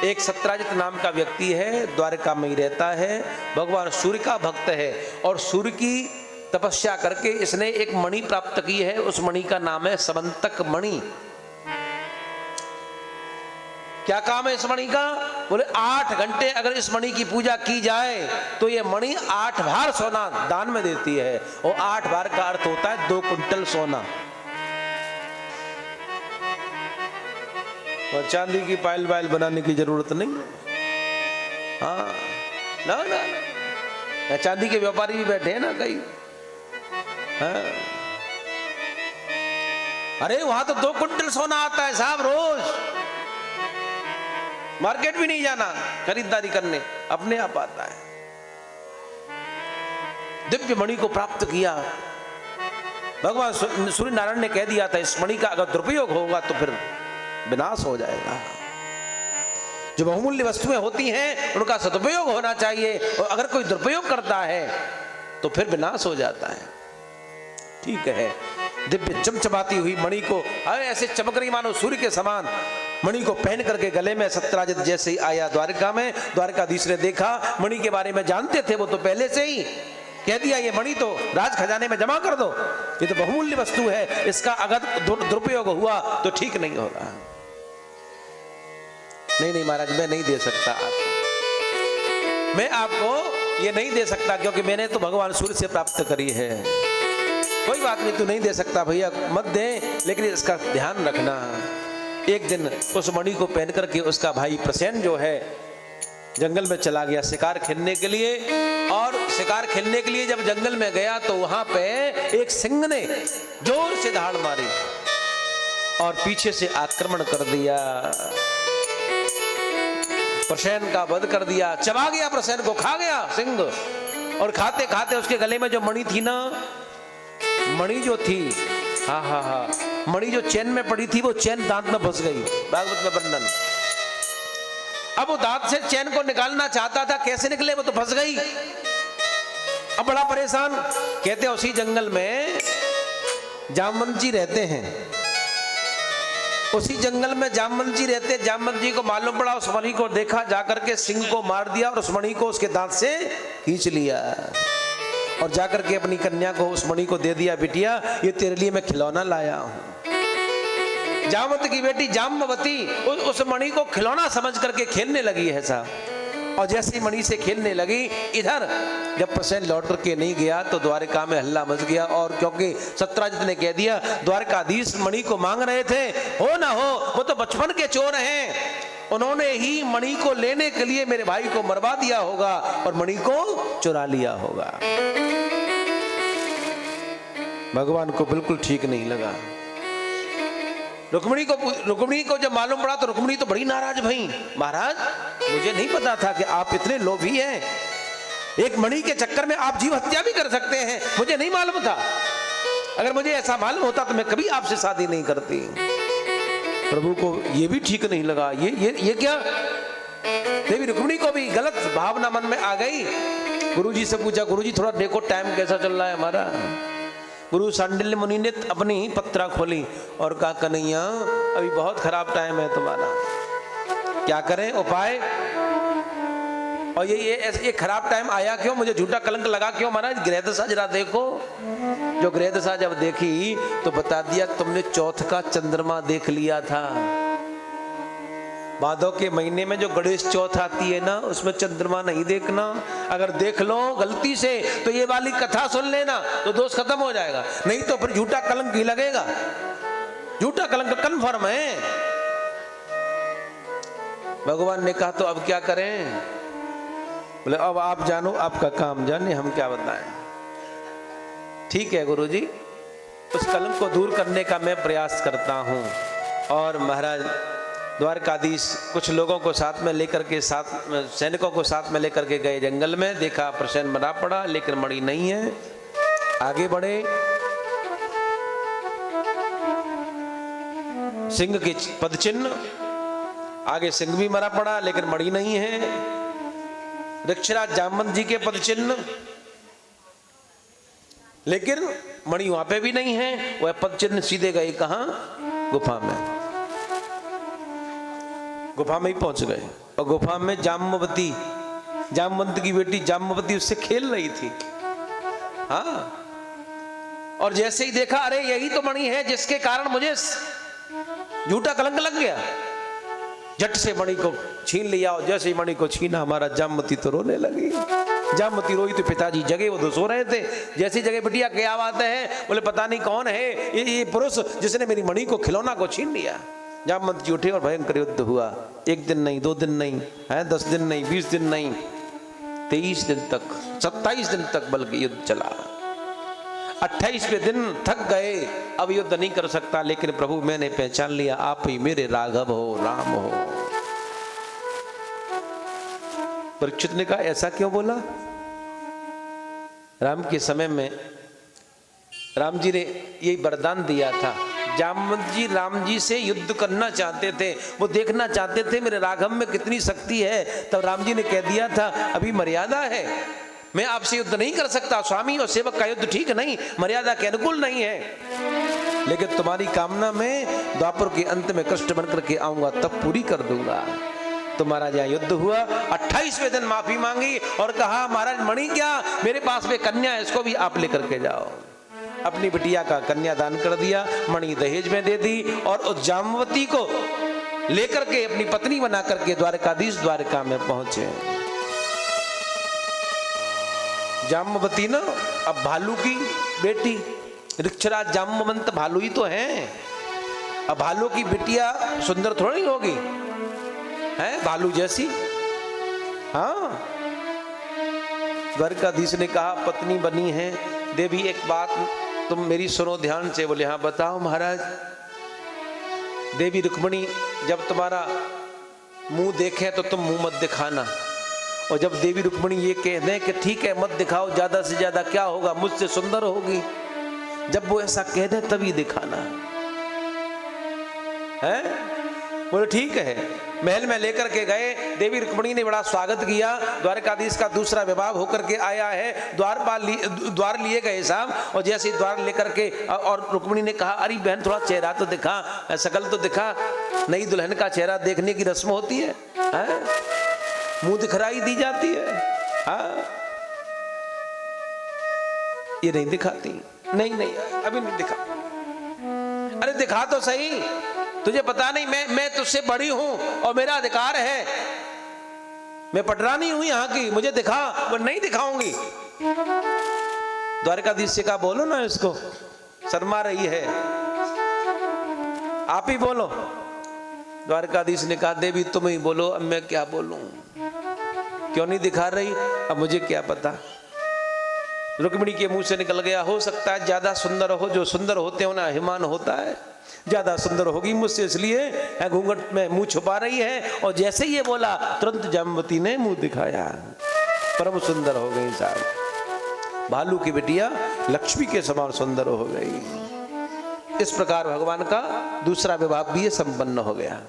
एक सत्राजित नाम का व्यक्ति है, द्वारका में ही रहता है, भगवान सूर्य का भक्त है और सूर्य की तपस्या करके इसने एक मणि प्राप्त की है। उस मणि का नाम है समंतक मणि। क्या काम है इस मणि का? बोले 8 घंटे अगर इस मणि की पूजा की जाए तो ये मणि 8 भार सोना दान में देती है। और 8 भार का अर्थ होता है 2 कुंटल सोना। और चांदी की पायल वायल बनाने की जरूरत नहीं। हाँ ना ना, ना। चांदी के व्यापारी भी बैठे हैं ना कई। हाँ। अरे वहां तो 2 कुंटल सोना आता है साहब रोज। मार्केट भी नहीं जाना खरीदारी करने, अपने आप आता है। दिव्य मणि को प्राप्त किया। भगवान सूर्य नारायण ने कह दिया था इस मणि का अगर दुरुपयोग होगा तो फिर विनाश हो जाएगा। जो बहुमूल्य वस्तुएं होती हैं उनका सदुपयोग होना चाहिए और अगर कोई दुरुपयोग करता है तो फिर विनाश हो जाता है। ठीक है, दिव्य चमचमाती हुई मणि को ऐसे चमक रही मानो सूर्य के समान मणि को पहन करके गले में सत्राजित जैसे ही आया द्वारका में। द्वारकाधीश ने देखा, मणि के बारे में जानते थे वो तो पहले से ही, कह दिया ये मणि तो राज खजाने में जमा कर दो, ये तो बहुमूल्य वस्तु है, इसका अगर दुरुपयोग हुआ तो ठीक नहीं होगा। नहीं महाराज मैं नहीं दे सकता आपको, मैं आपको ये नहीं दे सकता क्योंकि मैंने तो भगवान सूर्य से प्राप्त करी है। कोई बात नहीं, तू नहीं दे सकता भैया मत दे, लेकिन इसका ध्यान रखना। एक दिन उस मणि को पहन करके उसका भाई प्रसेन जो है जंगल में चला गया शिकार खेलने के लिए। और शिकार खेलने के लिए जब जंगल में गया तो वहां पे एक सिंह ने जोर से दहाड़ मारी और पीछे से आक्रमण कर दिया, प्रसेन का वध कर दिया, चबा गया प्रसेन को, खा गया सिंह। और खाते खाते उसके गले में जो मणि थी ना, मणि जो थी, हाँ, मणि जो चैन में पड़ी थी वो चैन दांत में फंस गई। भागवत में वर्णन। अब वो दांत से चैन को निकालना चाहता था, कैसे निकले, वो तो फंस गई। अब बड़ा परेशान। कहते उसी जंगल में जामवंत जी रहते हैं, उसी जंगल में जामवंत जी रहते। जामवंत जी को मालूम पड़ा, उस मणि को देखा, जाकर के सिंह को मार दिया और उस मणि को उसके दांत से खींच लिया और जाकर के अपनी कन्या को उस मणि को दे दिया, बिटिया ये तेरे लिए मैं खिलौना लाया हूं। जामवंत की बेटी जाम्बवती उस मणि को खिलौना समझ करके खेलने लगी है साहब। और जैसे मणि से खेलने लगी, इधर जब प्रसेन लौट करके नहीं गया तो द्वारका में हल्ला मच गया। और क्योंकि सत्राजित ने कह दिया द्वारकाधीश मणि को मांग रहे थे, हो ना हो वो तो बचपन के चोर हैं, उन्होंने ही मणि को लेने के लिए मेरे भाई को मरवा दिया होगा और मणि को चुरा लिया होगा। भगवान को बिल्कुल ठीक नहीं लगा। रुक्मिणी को जब मालूम पड़ा तो रुक्मिणी तो बड़ी नाराज भई। महाराज मुझे नहीं पता था कि आप इतने लोभी हैं, एक मणि के चक्कर में आप जीव हत्या भी कर सकते हैं, मुझे नहीं मालूम था। अगर मुझे ऐसा मालूम होता तो मैं कभी आपसे शादी नहीं करती। प्रभु को ये भी ठीक नहीं लगा। ये क्या? देवी रुक्मिणी को भी गलत भावना मन में आ गई। गुरुजी से पूछा, गुरुजी थोड़ा देखो टाइम कैसा चल रहा है हमारा। गुरु सांडिल्य मुनि ने अपनी पत्रा खोली और कहा, कन्हैया अभी बहुत खराब टाइम है तुम्हारा, क्या करें उपाय? और ये खराब टाइम आया क्यों, मुझे झूठा कलंक लगा क्यों? महाराज ग्रह दशा जरा देखो। जो ग्रह दशा जब देखी तो बता दिया तुमने चौथ का चंद्रमा देख लिया था। भादों के महीने में जो गणेश चौथ आती है ना, उसमें चंद्रमा नहीं देखना। अगर देख लो गलती से तो ये वाली कथा सुन लेना तो दोष खत्म हो जाएगा, नहीं तो फिर झूठा कलंक ही लगेगा। झूठा कलंक कन्फर्म है। भगवान ने कहा तो अब क्या करें? बोले अब आप जानो, आपका काम जाने, हम क्या बताएं। ठीक है गुरुजी, उस कलंक को दूर करने का मैं प्रयास करता हूं। और महाराज द्वारकाधीश कुछ लोगों को साथ में लेकर के, सैनिकों को साथ में लेकर के गए जंगल में। देखा प्रसेन मरा पड़ा लेकिन मणि नहीं है। आगे बढ़े, सिंह के पद चिन्ह, आगे सिंह भी मरा पड़ा लेकिन मणि नहीं है। दक्षराज जामवंत जी के पद चिन्ह, लेकिन मणि वहां पे भी नहीं है। वह पद चिन्ह सीधे गए कहां? गुफा में। गुफा में ही पहुंच गए और गुफा में जामवंत की बेटी जाम्बवती उससे खेल रही थी। हाँ, और जैसे ही देखा, अरे यही तो मणि है जिसके कारण मुझे झूठा कलंक लग गया, झट से मणि को छीन लिया। और जैसे ही मणि को छीना, हमारा जामवती तो रोने लगी। जामवती रोई तो पिताजी जगे, वो तो सो रहे थे। जैसी जगह बिटिया क्या बात है, बोले पता नहीं कौन है ये पुरुष जिसने मेरी मणि को, खिलौना को छीन लिया। जामवंत जी उठे और भयंकर युद्ध हुआ। 1 दिन नहीं, 2 दिन नहीं है, 10 दिन नहीं, 20 दिन नहीं, 23 दिन तक, 27 दिन तक बल्कि युद्ध चला। 28वें दिन थक गए, अब युद्ध नहीं कर सकता, लेकिन प्रभु मैंने पहचान लिया, आप ही मेरे राघव हो, राम हो। परीक्षित ने कहा ऐसा क्यों बोला? राम के समय में राम जी ने यही वरदान दिया था। जामवंत जी राम जी से युद्ध करना चाहते थे, वो देखना चाहते थे मेरे राघव में कितनी शक्ति है। तब राम जी ने कह दिया था अभी मर्यादा है, मैं आपसे युद्ध नहीं कर सकता, स्वामी और सेवक का युद्ध ठीक नहीं, मर्यादा के अनुकूल नहीं है, लेकिन तुम्हारी कामना में द्वापर के अंत में कृष्ण बनकर के आऊंगा, तब पूरी कर दूंगा। तो महाराज यहाँ युद्ध हुआ। 28वें दिन माफी मांगी और कहा महाराज मणि क्या, मेरे पास में कन्या है, इसको भी आप लेकर के जाओ। अपनी बिटिया का कन्यादान कर दिया, मणि दहेज में दे दी और उस जामवती को लेकर के अपनी पत्नी बना करके द्वारकाधीश द्वारका में पहुंचे। जाम्बवती ना अब भालू की बेटी, ऋक्षराज जाम्बवंत भालू ही तो हैं। अब भालू की बिटिया सुंदर थोड़ी होगी, है भालू जैसी। हाँ, द्वारकाधीश ने कहा पत्नी बनी है देवी, एक बात तुम मेरी सुनो ध्यान से। बोले हाँ बताओ महाराज। देवी रुक्मिणी जब तुम्हारा मुंह देखे तो तुम मुंह मत दिखाना, और जब देवी रुक्मिणी ये कह दें कि ठीक है मत दिखाओ, ज्यादा से ज्यादा क्या होगा, मुझसे सुंदर होगी, जब वो ऐसा कह दे तभी दिखाना है। बोले ठीक है। महल में लेकर के गए, देवी रुक्मिणी ने बड़ा स्वागत किया। द्वारकाधीश का दूसरा विवाह होकर के आया है, द्वार लिए गए साहब, और जैसे द्वार लेकर के और रुक्मिणी ने कहा अरे बहन थोड़ा चेहरा तो दिखा, शकल तो दिखा, नई दुल्हन का चेहरा देखने की रस्म होती है, मुंह दिखराई दी जाती है। हाँ, ये नहीं दिखाती, नहीं अभी नहीं दिखा। अरे दिखा तो सही, तुझे पता नहीं मैं तुझसे बड़ी हूं और मेरा अधिकार है, मैं पटरानी हूं यहाँ की, मुझे दिखा। वो नहीं दिखाऊंगी। द्वारकाधीश से कहा बोलो ना, इसको शर्मा रही है, आप ही बोलो। द्वारकाधीश ने कहा देवी तुम ही बोलो, अब मैं क्या बोलूं, क्यों नहीं दिखा रही, अब मुझे क्या पता। रुक्मिणी के मुंह से निकल गया हो सकता है ज्यादा सुंदर हो, जो सुंदर होते हैं उन्हें अभिमान होता है, ज्यादा सुंदर होगी मुझसे, इसलिए घूंघट में मुंह छुपा रही है। और जैसे ये बोला तुरंत जाम्बवती ने मुंह दिखाया, परम सुंदर हो गई साहब। भालू की बिटिया लक्ष्मी के समान सुंदर हो गई। इस प्रकार भगवान का दूसरा विवाह भी संपन्न हो गया।